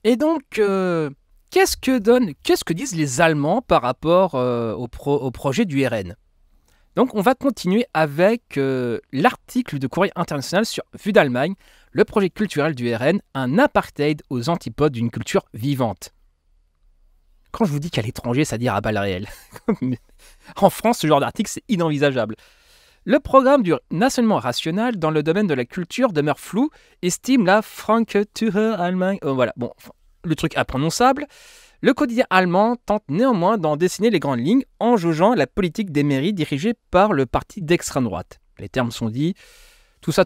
Et donc, qu'est-ce que disent les Allemands par rapport au projet du RN? Donc, on va continuer avec l'article de Courrier International sur Vue d'Allemagne, le projet culturel du RN, un apartheid aux antipodes d'une culture vivante. Quand je vous dis qu'à l'étranger, ça dire à balles réelles. En France, ce genre d'article, c'est inenvisageable. Le programme du nationalement rationnel dans le domaine de la culture demeure flou, estime la Frankfurter Allemagne. Voilà, bon, le truc imprononçable. Le quotidien allemand tente néanmoins d'en dessiner les grandes lignes en jaugeant la politique des mairies dirigées par le parti d'extrême droite. Les termes sont dits, tout ça.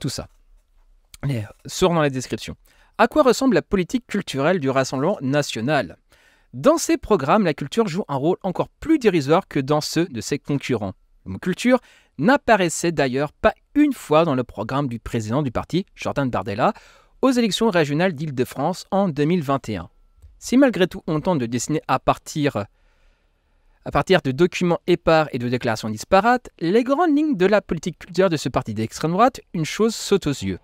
Les seront dans la description. À quoi ressemble la politique culturelle du Rassemblement national? Dans ces programmes, la culture joue un rôle encore plus dérisoire que dans ceux de ses concurrents. Le mot culture n'apparaissait d'ailleurs pas une fois dans le programme du président du parti, Jordan Bardella, aux élections régionales d'Île-de-France en 2021. Si malgré tout on tente de dessiner à partir de documents épars et de déclarations disparates, les grandes lignes de la politique culturelle de ce parti d'extrême droite, une chose saute aux yeux.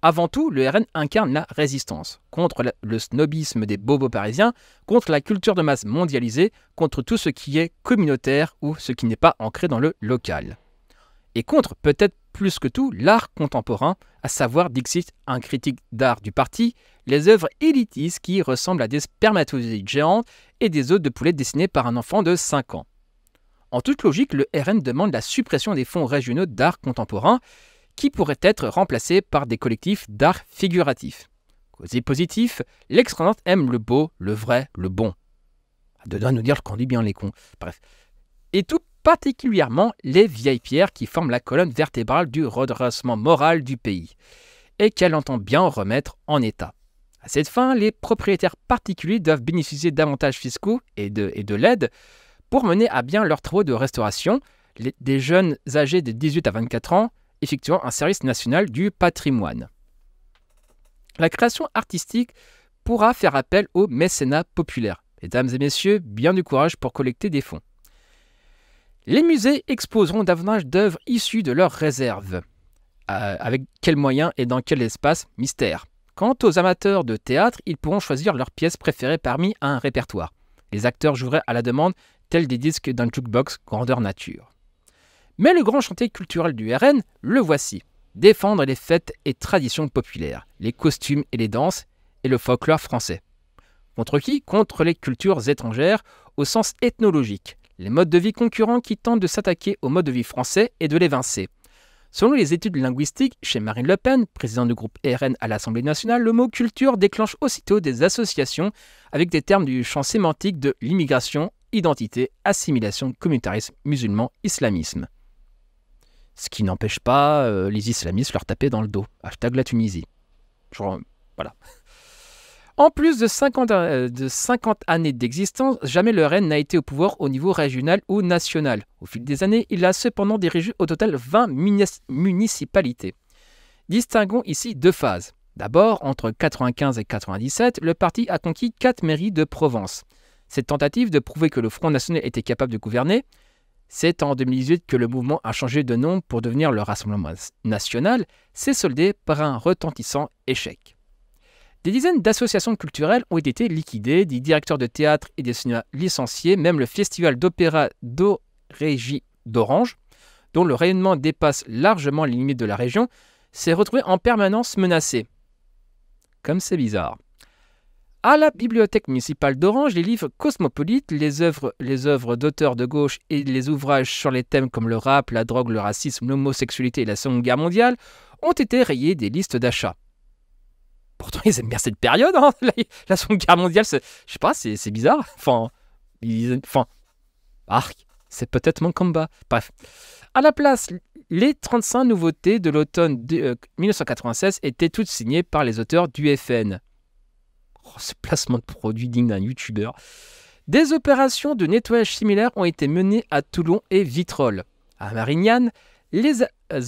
Avant tout, le RN incarne la résistance, contre le snobisme des bobos parisiens, contre la culture de masse mondialisée, contre tout ce qui est communautaire ou ce qui n'est pas ancré dans le local. Et contre, peut-être plus que tout, l'art contemporain, à savoir, dixit un critique d'art du parti, les œuvres élitistes qui ressemblent à des spermatozoïdes géantes et des œufs de poulet dessinés par un enfant de 5 ans. En toute logique, le RN demande la suppression des fonds régionaux d'art contemporain qui pourraient être remplacés par des collectifs d'art figuratif. Côté positif, l'extrême droite aime le beau, le vrai, le bon. De doit nous dire qu'on dit bien les cons. Bref. Et tout particulièrement les vieilles pierres qui forment la colonne vertébrale du redressement moral du pays, et qu'elle entend bien remettre en état. À cette fin, les propriétaires particuliers doivent bénéficier d'avantages fiscaux et de l'aide pour mener à bien leurs travaux de restauration, des jeunes âgés de 18 à 24 ans effectuant un service national du patrimoine. La création artistique pourra faire appel au mécénat populaire. Mesdames et messieurs, bien du courage pour collecter des fonds. Les musées exposeront davantage d'œuvres issues de leurs réserves. Avec quels moyens et dans quel espace? Mystère. Quant aux amateurs de théâtre, ils pourront choisir leurs pièces préférées parmi un répertoire. Les acteurs joueraient à la demande, tels des disques d'un jukebox grandeur nature. Mais le grand chantier culturel du RN, le voici. Défendre les fêtes et traditions populaires, les costumes et les danses, et le folklore français. Contre qui? Contre les cultures étrangères, au sens ethnologique. Les modes de vie concurrents qui tentent de s'attaquer aux modes de vie français et de l'évincer. Selon les études linguistiques, chez Marine Le Pen, présidente du groupe RN à l'Assemblée nationale, le mot culture déclenche aussitôt des associations avec des termes du champ sémantique de l'immigration, identité, assimilation, communautarisme, musulman, islamisme. Ce qui n'empêche pas les islamistes leur taper dans le dos. Hashtag la Tunisie. Genre, voilà. En plus de 50 années d'existence, jamais le RN n'a été au pouvoir au niveau régional ou national. Au fil des années, il a cependant dirigé au total 20 municipalités. Distinguons ici deux phases. D'abord, entre 1995 et 1997, le parti a conquis 4 mairies de Provence. Cette tentative de prouver que le Front National était capable de gouverner, c'est en 2018 que le mouvement a changé de nom pour devenir le Rassemblement national, s'est soldé par un retentissant échec. Des dizaines d'associations culturelles ont été liquidées, des directeurs de théâtre et des cinémas licenciés, même le festival d'opéra d'Orégie d'Orange, dont le rayonnement dépasse largement les limites de la région, s'est retrouvé en permanence menacé. Comme c'est bizarre. À la bibliothèque municipale d'Orange, les livres cosmopolites, les œuvres d'auteurs de gauche et les ouvrages sur les thèmes comme le rap, la drogue, le racisme, l'homosexualité et la Seconde Guerre mondiale ont été rayés des listes d'achat. Pourtant, ils aiment bien cette période, hein. La Seconde Guerre mondiale, je sais pas, c'est bizarre. C'est peut-être mon combat. Bref. À la place, les 35 nouveautés de l'automne 1996 étaient toutes signées par les auteurs du FN. Oh, ce placement de produit digne d'un youtubeur. Des opérations de nettoyage similaires ont été menées à Toulon et Vitrolles. À Marignane, les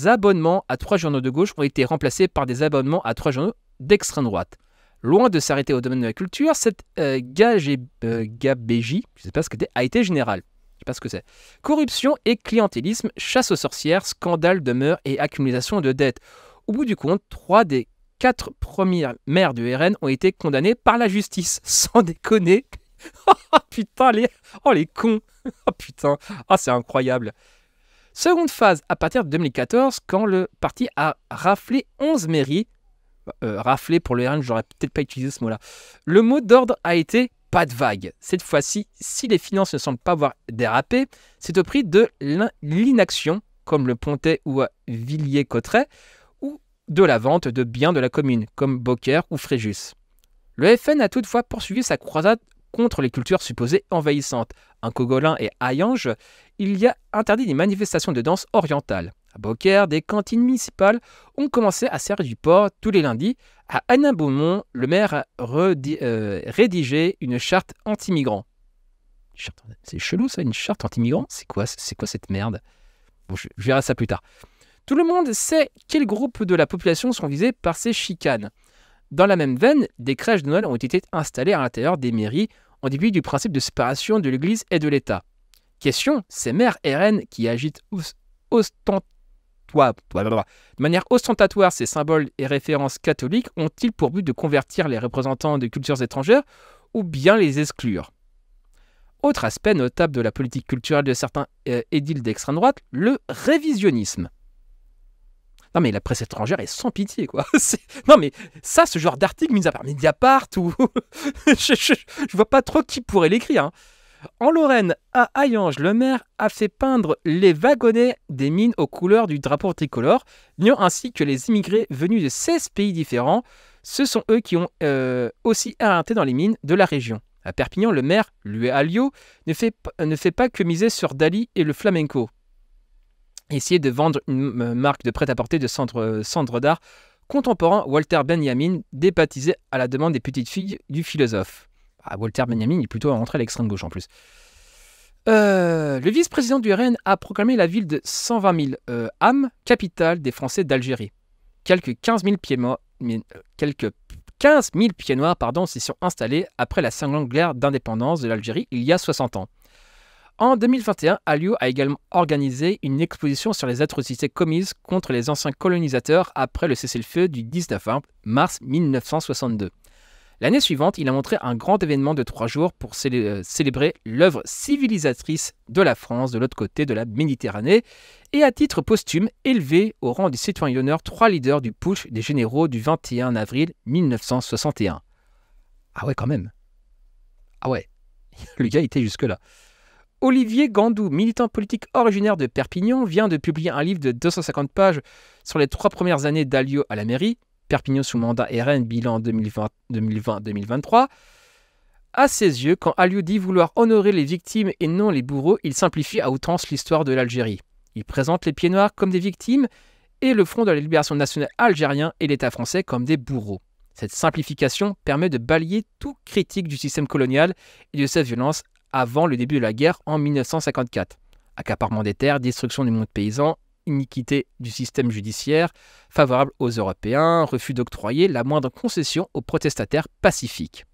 abonnements à 3 journaux de gauche ont été remplacés par des abonnements à 3 journaux d'extrême droite. Loin de s'arrêter au domaine de la culture, cette gabégie, je sais pas ce que c'est, a été générale. Je sais pas ce que c'est. Corruption et clientélisme, chasse aux sorcières, scandale de mœurs et accumulation de dettes. Au bout du compte, 3 des 4 premiers maires du RN ont été condamnés par la justice. Sans déconner. Oh putain, les cons. Oh putain, c'est incroyable. Seconde phase, à partir de 2014, quand le parti a raflé 11 mairies. Raflé pour le RN, j'aurais peut-être pas utilisé ce mot-là. Le mot d'ordre a été pas de vague. Cette fois-ci, si les finances ne semblent pas avoir dérapé, c'est au prix de l'inaction, comme le Pontet ou à Villiers-Cotterêts, ou de la vente de biens de la commune, comme Beaucaire ou Fréjus. Le FN a toutefois poursuivi sa croisade contre les cultures supposées envahissantes. À Cogolin et Hayange, il y a interdit des manifestations de danse orientale. À Beaucaire, des cantines municipales ont commencé à servir du porc tous les lundis. À Hénin-Beaumont, le maire a rédigé une charte anti-migrants. C'est chelou ça, une charte anti-migrants? C'est quoi cette merde? Bon, je verrai ça plus tard. Tout le monde sait quels groupes de la population sont visés par ces chicanes. Dans la même veine, des crèches de Noël ont été installées à l'intérieur des mairies en dépit du principe de séparation de l'Église et de l'État. Question, ces maires RN qui agitent de manière ostentatoire ces symboles et références catholiques ont-ils pour but de convertir les représentants de cultures étrangères ou bien les exclure? Autre aspect notable de la politique culturelle de certains édiles d'extrême droite, le révisionnisme. Non mais la presse étrangère est sans pitié quoi. Non mais ça, ce genre d'article mis à part Mediapart ou... je vois pas trop qui pourrait l'écrire. Hein. En Lorraine, à Hayange, le maire a fait peindre les wagonnets des mines aux couleurs du drapeau tricolore, niant ainsi que les immigrés venus de 16 pays différents, ce sont eux qui ont aussi éreinté dans les mines de la région. À Perpignan, le maire, Louis Alliot, ne fait pas que miser sur Dali et le flamenco. Essayer de vendre une marque de prêt-à-porter de cendres d'art contemporain, Walter Benjamin, débaptisé à la demande des petites filles du philosophe. Walter Benjamin est plutôt rentré à l'extrême gauche en plus. Le vice-président du RN a proclamé la ville de 120 000 âmes, capitale des Français d'Algérie. Quelques 15 000 pieds noirs s'y sont installés après la sanglante guerre d'indépendance de l'Algérie il y a 60 ans. En 2021, Alliot a également organisé une exposition sur les atrocités commises contre les anciens colonisateurs après le cessez-le-feu du 19 mars 1962. L'année suivante, il a montré un grand événement de 3 jours pour célébrer l'œuvre civilisatrice de la France de l'autre côté de la Méditerranée et à titre posthume élevé au rang du citoyen d'honneur 3 leaders du putsch des généraux du 21 avril 1961. Ah ouais quand même. Ah ouais, le gars était jusque-là. Olivier Gandou, militant politique originaire de Perpignan, vient de publier un livre de 250 pages sur les 3 premières années d'Alliot à la mairie. Perpignan sous mandat RN, bilan 2020-2023. À ses yeux, quand Alliot dit vouloir honorer les victimes et non les bourreaux, il simplifie à outrance l'histoire de l'Algérie. Il présente les Pieds Noirs comme des victimes et le Front de la Libération nationale algérien et l'État français comme des bourreaux. Cette simplification permet de balayer toute critique du système colonial et de sa violence avant le début de la guerre en 1954. Accaparement des terres, destruction du monde paysan, iniquité du système judiciaire, favorable aux Européens, refus d'octroyer la moindre concession aux protestataires pacifiques.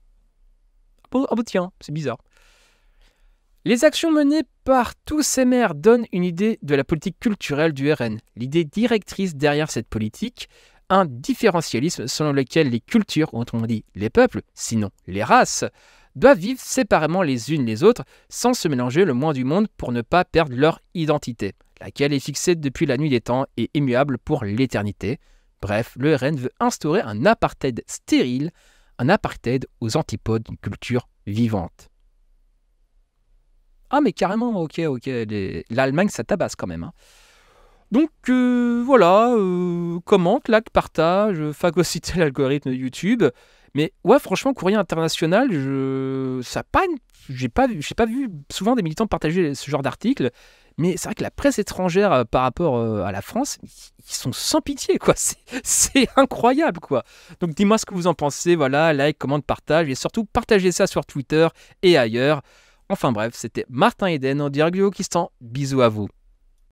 Oh tiens, c'est bizarre. Les actions menées par tous ces maires donnent une idée de la politique culturelle du RN. L'idée directrice derrière cette politique, un différentialisme selon lequel les cultures, autrement dit les peuples, sinon les races, doivent vivre séparément les unes les autres sans se mélanger le moins du monde pour ne pas perdre leur identité, laquelle est fixée depuis la nuit des temps et immuable pour l'éternité. Bref, le RN veut instaurer un apartheid stérile, un apartheid aux antipodes d'une culture vivante. Ah mais carrément, ok, l'Allemagne ça tabasse quand même. Hein. Donc voilà, commente, like, partage, phagocyter l'algorithme de YouTube. Mais ouais, franchement, Courrier International, j'ai pas vu souvent des militants partager ce genre d'articles. Mais c'est vrai que la presse étrangère par rapport à la France, ils sont sans pitié, quoi. C'est incroyable, quoi. Donc dis-moi ce que vous en pensez, voilà, like, commente, partage, et surtout partagez ça sur Twitter et ailleurs. Enfin bref, c'était Martin Eden en direct du Wokistan. Bisous à vous.